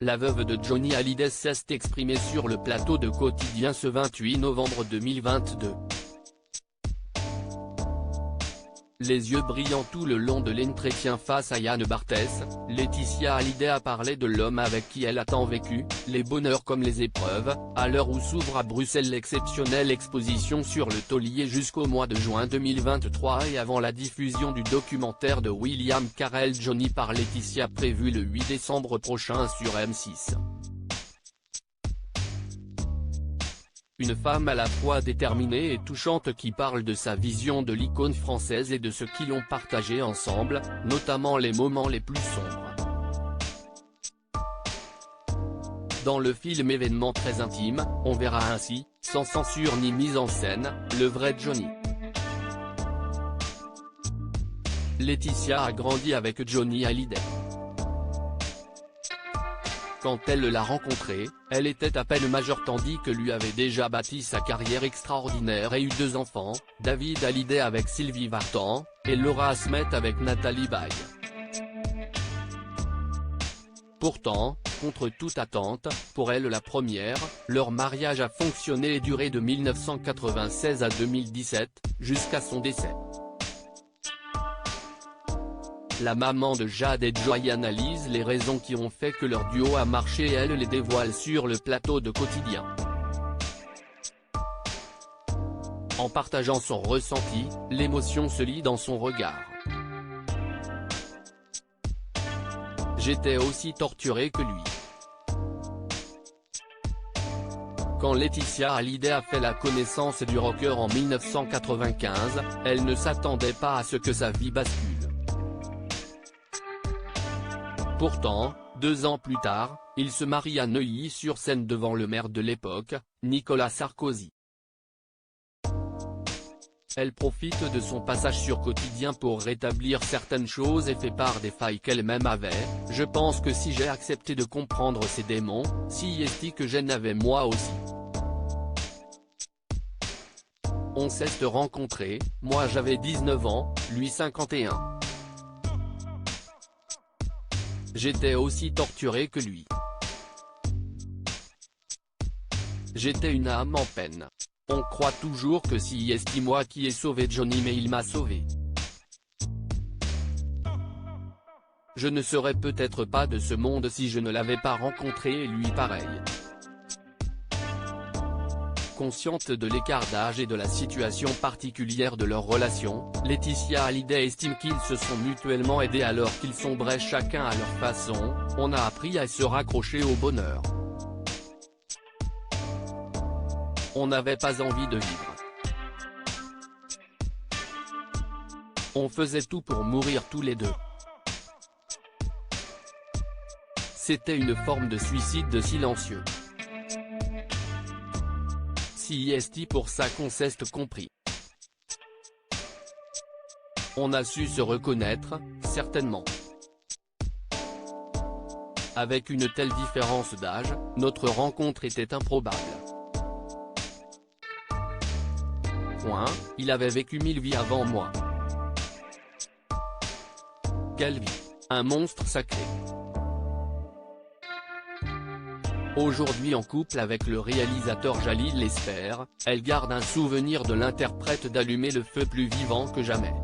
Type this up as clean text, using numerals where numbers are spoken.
La veuve de Johnny Hallyday s'est exprimée sur le plateau de Quotidien ce 28 novembre 2022. Les yeux brillants tout le long de l'entretien face à Yann Barthès, Laetitia Hallyday a parlé de l'homme avec qui elle a tant vécu, les bonheurs comme les épreuves, à l'heure où s'ouvre à Bruxelles l'exceptionnelle exposition sur le taulier jusqu'au mois de juin 2023 et avant la diffusion du documentaire de William Carell Johnny par Laetitia prévu le 8 décembre prochain sur M6. Une femme à la fois déterminée et touchante qui parle de sa vision de l'icône française et de ce qu'ils ont partagé ensemble, notamment les moments les plus sombres. Dans le film événement très intime, on verra ainsi, sans censure ni mise en scène, le vrai Johnny. Laetitia a grandi avec Johnny Hallyday. Quand elle l'a rencontré, elle était à peine majeure tandis que lui avait déjà bâti sa carrière extraordinaire et eu 2 enfants, David Hallyday avec Sylvie Vartan, et Laura Smet avec Nathalie Baye. Pourtant, contre toute attente, pour elle la première, leur mariage a fonctionné et duré de 1996 à 2017, jusqu'à son décès. La maman de Jade et Joy analyse les raisons qui ont fait que leur duo a marché et elle les dévoile sur le plateau de Quotidien. En partageant son ressenti, l'émotion se lit dans son regard. J'étais aussi torturée que lui. Quand Laetitia Hallyday a fait la connaissance du rocker en 1995, elle ne s'attendait pas à ce que sa vie bascule. Pourtant, 2 ans plus tard, il se marie à Neuilly-sur-Seine devant le maire de l'époque, Nicolas Sarkozy. Elle profite de son passage sur Quotidien pour rétablir certaines choses et fait part des failles qu'elle-même avait. Je pense que si j'ai accepté de comprendre ces démons, si est-il que j'en avais moi aussi. On s'est rencontrés, moi j'avais 19 ans, lui 51. J'étais aussi torturée que lui. J'étais une âme en peine. On croit toujours que c'est moi qui ai sauvé Johnny mais il m'a sauvé. Je ne serais peut-être pas de ce monde si je ne l'avais pas rencontré et lui pareil. Consciente de l'écart d'âge et de la situation particulière de leur relation, Laetitia Hallyday estime qu'ils se sont mutuellement aidés alors qu'ils sombraient chacun à leur façon. On a appris à se raccrocher au bonheur. On n'avait pas envie de vivre. On faisait tout pour mourir tous les deux. C'était une forme de suicide silencieux. Si est pour ça qu'on s'est compris. On a su se reconnaître, certainement. Avec une telle différence d'âge, notre rencontre était improbable. Il avait vécu 1000 vies avant moi. Quelle vie! Un monstre sacré. Aujourd'hui en couple avec le réalisateur Jalil Lesper, elle garde un souvenir de l'interprète d'allumer le feu plus vivant que jamais.